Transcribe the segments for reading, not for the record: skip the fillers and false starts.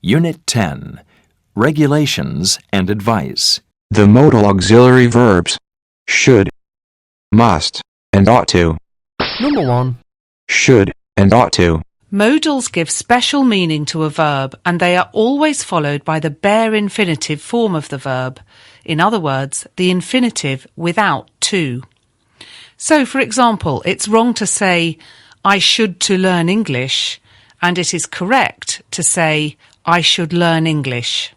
Unit 10, Regulations and Advice. The modal auxiliary verbs should, must, and ought to. Number 1. Should and ought to. Modals give special meaning to a verb, and they are always followed by the bare infinitive form of the verb. In other words, the infinitive without to. So, for example, it's wrong to say, I should to learn English, and it is correct to say, I should learn English.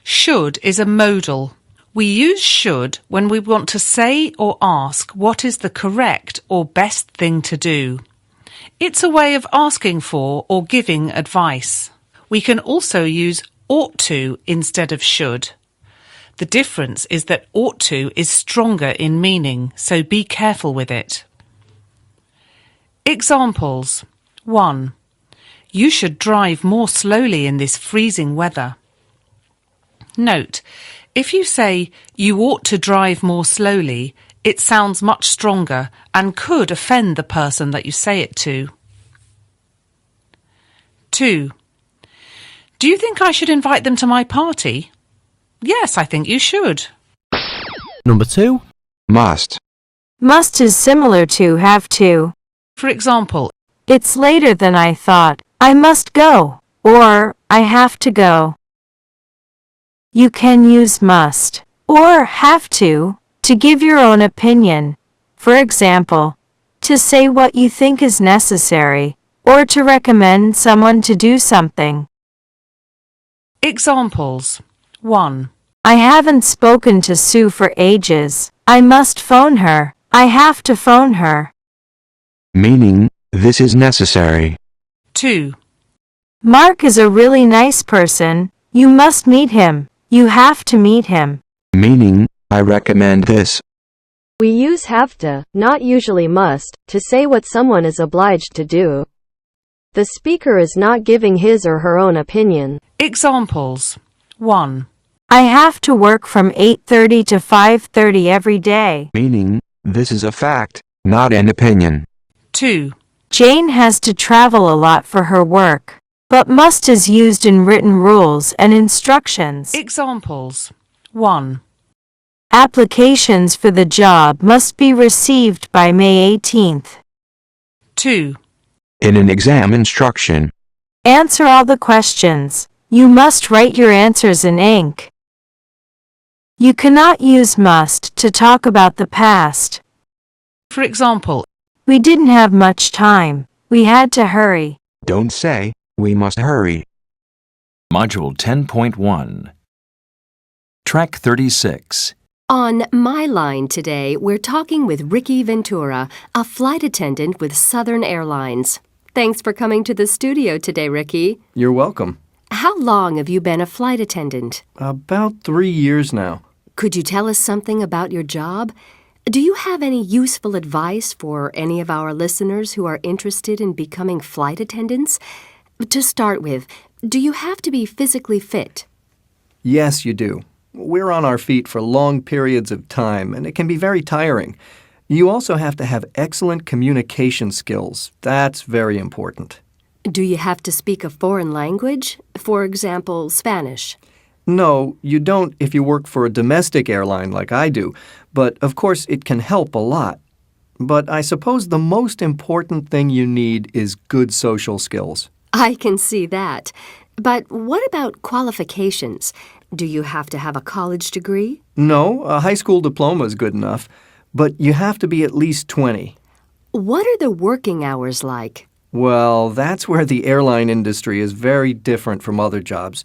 Should is a modal. We use should when we want to say or ask what is the correct or best thing to do. It's a way of asking for or giving advice. We can also use ought to instead of should. The difference is that ought to is stronger in meaning, so be careful with it. Examples. 1. You should drive more slowly in this freezing weather. Note, if you say you ought to drive more slowly, it sounds much stronger and could offend the person that you say it to. 2. Do you think I should invite them to my party? Yes, I think you should. Number 2. Must. Must is similar to have to. For example, It's later than I thought. I must go. Or, I have to go. You can use must or have to give your own opinion. For example, to say what you think is necessary, or to recommend someone to do something. examples. 1. I haven't spoken to Sue for ages. I must phone her. I have to phone her. Meaning, this is necessary. 2. Mark is a really nice person. You must meet him. You have to meet him. Meaning, I recommend this. We use have to, not usually must, to say what someone is obliged to do. The speaker is not giving his or her own opinion. Examples. 1. I have to work from 8:30 to 5:30 every day. Meaning, this is a fact, not an opinion. 2. Jane has to travel a lot for her work, but must is used in written rules and instructions. Examples. 1. Applications for the job must be received by May 18th. 2. In an exam instruction, Answer all the questions. You must write your answers in ink. You cannot use must to talk about the past. For example, We didn't have much time. We had to hurry. don't say, we must hurry. Module 10.1. Track 36. On My Line today, we're talking with Ricky Ventura, a flight attendant with Southern Airlines. Thanks for coming to the studio today, Ricky. You're welcome. How long have you been a flight attendant? About 3 years now. Could you tell us something about your job? Do you have any useful advice for any of our listeners who are interested in becoming flight attendants? To start with, do you have to be physically fit? Yes, you do. We're on our feet for long periods of time, and it can be very tiring. You also have to have excellent communication skills. That's very important. Do you have to speak a foreign language? For example, Spanish? No, you don't if you work for a domestic airline like I do, but of course it can help a lot. But I suppose the most important thing you need is good social skills. I can see that. But what about qualifications? Do you have to have a college degree? No, a high school diploma is good enough, but you have to be at least 20. What are the working hours like? Well, that's where the airline industry is very different from other jobs.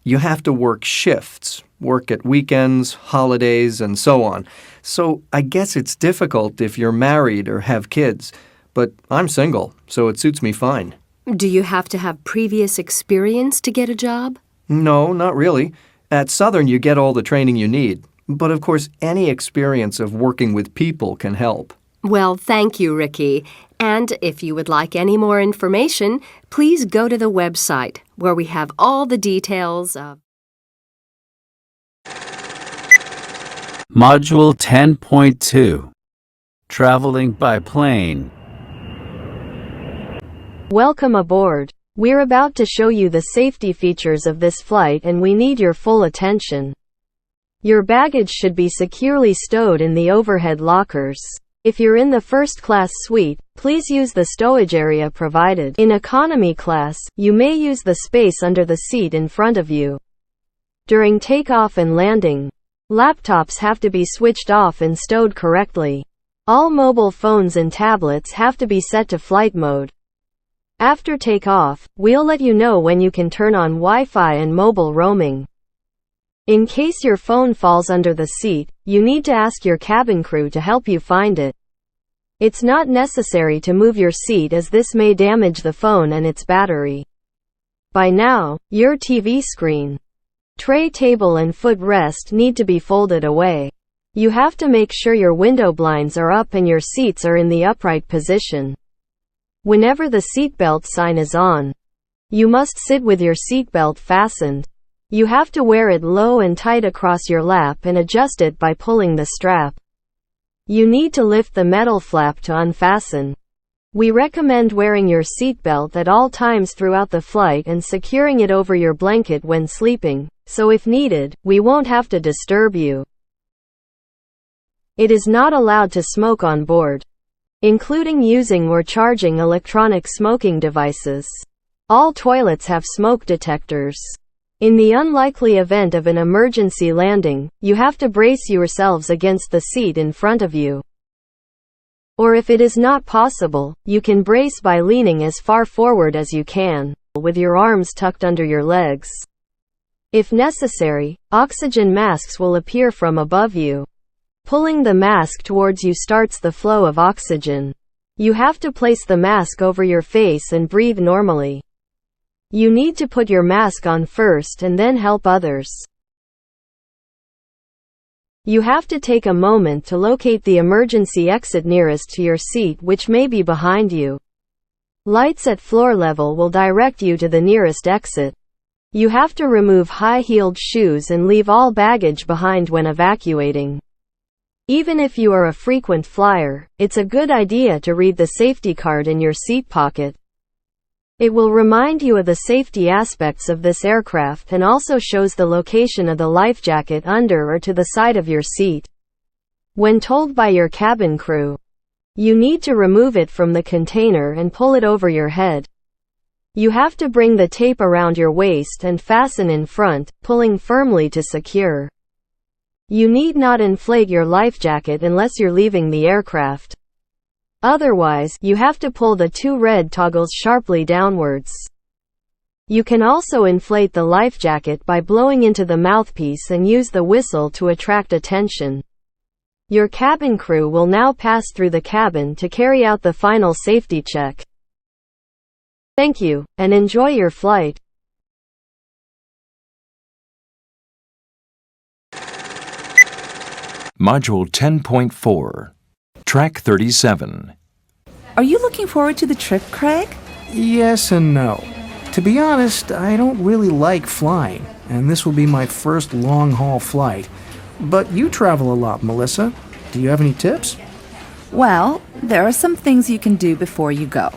You have to work shifts, work at weekends, holidays, and so on. So I guess it's difficult if you're married or have kids. But I'm single, so it suits me fine. Do you have to have previous experience to get a job? No, not really. At Southern, you get all the training you need. But of course, any experience of working with people can help. Well, thank you, Ricky. And if you would like any more information, please go to the website where we have all the details of... Module 10.2. Traveling by plane. Welcome aboard. We're about to show you the safety features of this flight and we need your full attention. Your baggage should be securely stowed in the overhead lockers. If you're in the first class suite, please use the stowage area provided. In economy class, you may use the space under the seat in front of you. During takeoff and landing, laptops have to be switched off and stowed correctly. All mobile phones and tablets have to be set to flight mode. After takeoff, we'll let you know when you can turn on Wi-Fi and mobile roaming. In case your phone falls under the seat, you need to ask your cabin crew to help you find it. It's not necessary to move your seat as this may damage the phone and its battery. By now, your TV screen, tray table and footrest need to be folded away. You have to make sure your window blinds are up and your seats are in the upright position. Whenever the seatbelt sign is on, you must sit with your seatbelt fastened. You have to wear it low and tight across your lap and adjust it by pulling the strap. You need to lift the metal flap to unfasten. We recommend wearing your seatbelt at all times throughout the flight and securing it over your blanket when sleeping, so if needed, we won't have to disturb you. It is not allowed to smoke on board, including using or charging electronic smoking devices. All toilets have smoke detectors. In the unlikely event of an emergency landing, you have to brace yourselves against the seat in front of you. Or if it is not possible, you can brace by leaning as far forward as you can, with your arms tucked under your legs. If necessary, oxygen masks will appear from above you. Pulling the mask towards you starts the flow of oxygen. You have to place the mask over your face and breathe normally. You need to put your mask on first and then help others. You have to take a moment to locate the emergency exit nearest to your seat, which may be behind you. Lights at floor level will direct you to the nearest exit. You have to remove high-heeled shoes and leave all baggage behind when evacuating. Even if you are a frequent flyer, it's a good idea to read the safety card in your seat pocket. It will remind you of the safety aspects of this aircraft and also shows the location of the life jacket under or to the side of your seat. When told by your cabin crew, you need to remove it from the container and pull it over your head. You have to bring the tape around your waist and fasten in front, pulling firmly to secure. You need not inflate your life jacket unless you're leaving the aircraft. Otherwise, you have to pull the two red toggles sharply downwards. You can also inflate the life jacket by blowing into the mouthpiece and use the whistle to attract attention. Your cabin crew will now pass through the cabin to carry out the final safety check. Thank you, and enjoy your flight. Module 10.4, Track 37. Are you looking forward to the trip, Craig? Yes and no. To be honest, I don't really like flying, and this will be my first long-haul flight. But you travel a lot, Melissa. Do you have any tips? Well, there are some things you can do before you go.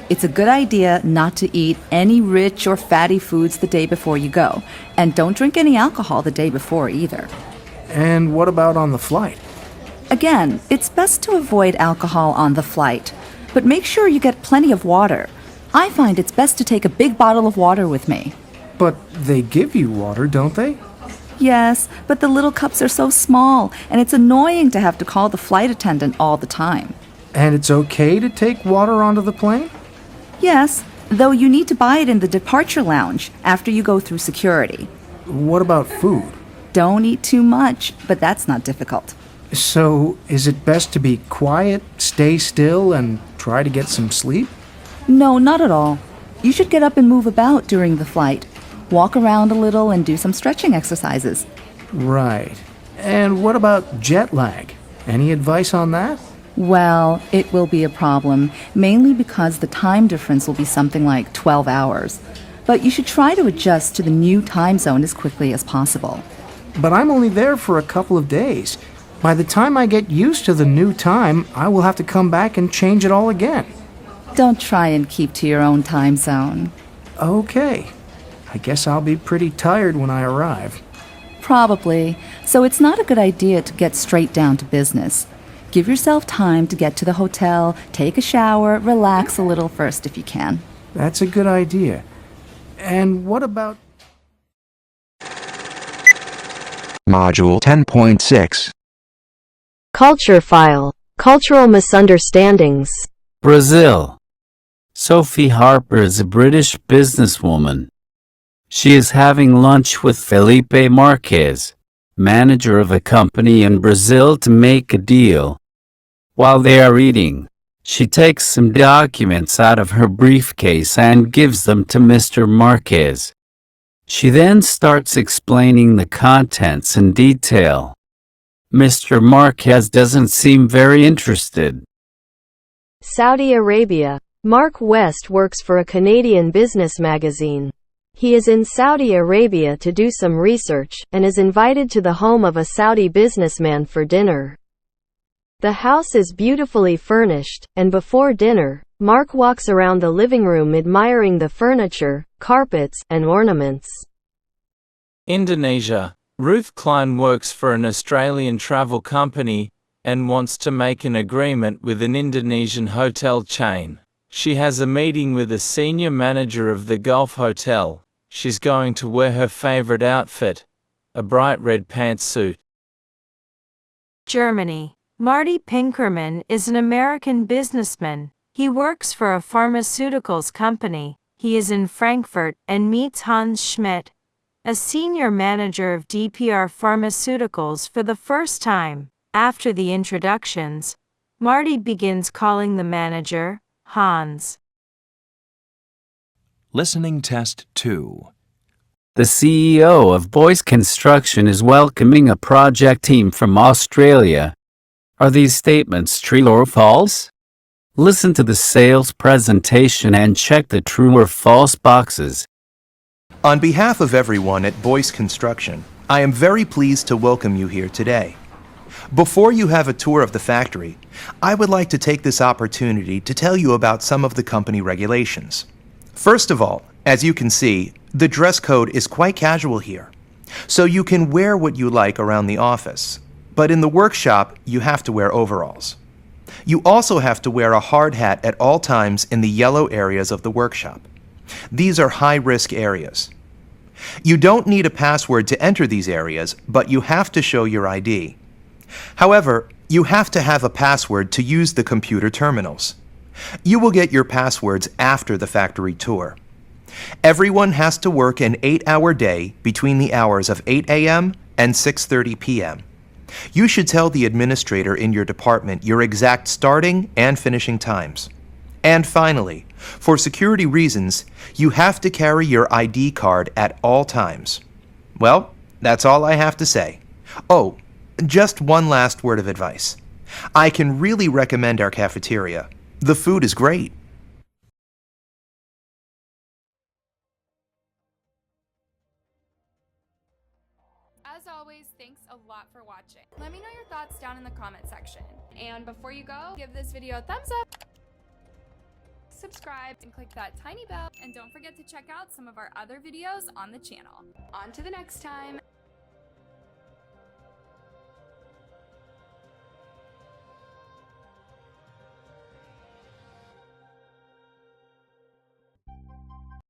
It's a good idea not to eat any rich or fatty foods the day before you go, and don't drink any alcohol the day before either. And what about on the flight? Again, it's best to avoid alcohol on the flight, but make sure you get plenty of water. I find it's best to take a big bottle of water with me. But they give you water, don't they? Yes, but the little cups are so small, and it's annoying to have to call the flight attendant all the time. And it's okay to take water onto the plane? Yes, though you need to buy it in the departure lounge after you go through security. What about food? Don't eat too much, but that's not difficult. So, is it best to be quiet, stay still, and try to get some sleep? No, not at all. You should get up and move about during the flight. Walk around a little and do some stretching exercises. Right. And what about jet lag? Any advice on that? Well, it will be a problem, mainly because the time difference will be something like 12 hours. But you should try to adjust to the new time zone as quickly as possible. But I'm only there for a couple of days. By the time I get used to the new time, I will have to come back and change it all again. Don't try and keep to your own time zone. Okay. I guess I'll be pretty tired when I arrive. Probably. So it's not a good idea to get straight down to business. Give yourself time to get to the hotel, take a shower, relax a little first if you can. That's a good idea. And what about... Module 10.6. Culture file. Cultural misunderstandings. Brazil. Sophie Harper is a British businesswoman. She is having lunch with Felipe Marquez, manager of a company in Brazil, to make a deal. While they are eating, she takes some documents out of her briefcase and gives them to Mr. Marquez. She then starts explaining the contents in detail. Mr. Marquez doesn't seem very interested. Saudi Arabia. Mark West works for a Canadian business magazine. He is in Saudi Arabia to do some research, and is invited to the home of a Saudi businessman for dinner. The house is beautifully furnished, and before dinner, Mark walks around the living room admiring the furniture, carpets, and ornaments. Indonesia. Ruth Klein works for an Australian travel company and wants to make an agreement with an Indonesian hotel chain. She has a meeting with a senior manager of the Gulf Hotel. She's going to wear her favorite outfit, a bright red pantsuit. Germany. Marty Pinkerman is an American businessman. He works for a pharmaceuticals company. He is in Frankfurt and meets Hans Schmidt, a senior manager of DPR Pharmaceuticals, for the first time. After the introductions, Marty begins calling the manager Hans. Listening Test 2. The CEO of Boyce Construction is welcoming a project team from Australia. Are these statements true or false? Listen to the sales presentation and check the true or false boxes. On behalf of everyone at Boyce Construction, I am very pleased to welcome you here today. Before you have a tour of the factory, I would like to take this opportunity to tell you about some of the company regulations. First of all, as you can see, the dress code is quite casual here, so you can wear what you like around the office, but in the workshop, you have to wear overalls. You also have to wear a hard hat at all times in the yellow areas of the workshop. These are high-risk areas. You don't need a password to enter these areas, but you have to show your ID. However, you have to have a password to use the computer terminals. You will get your passwords after the factory tour. Everyone has to work an 8-hour day between the hours of 8 a.m. and 6:30 p.m. You should tell the administrator in your department your exact starting and finishing times. And finally, for security reasons, you have to carry your ID card at all times. Well, that's all I have to say. Oh, just one last word of advice. I can really recommend our cafeteria. The food is great. As always, thanks a lot for watching. Let me know your thoughts down in the comment section. And before you go, give this video a thumbs up, subscribe, and click that tiny bell. And don't forget to check out some of our other videos on the channel. On to the next time.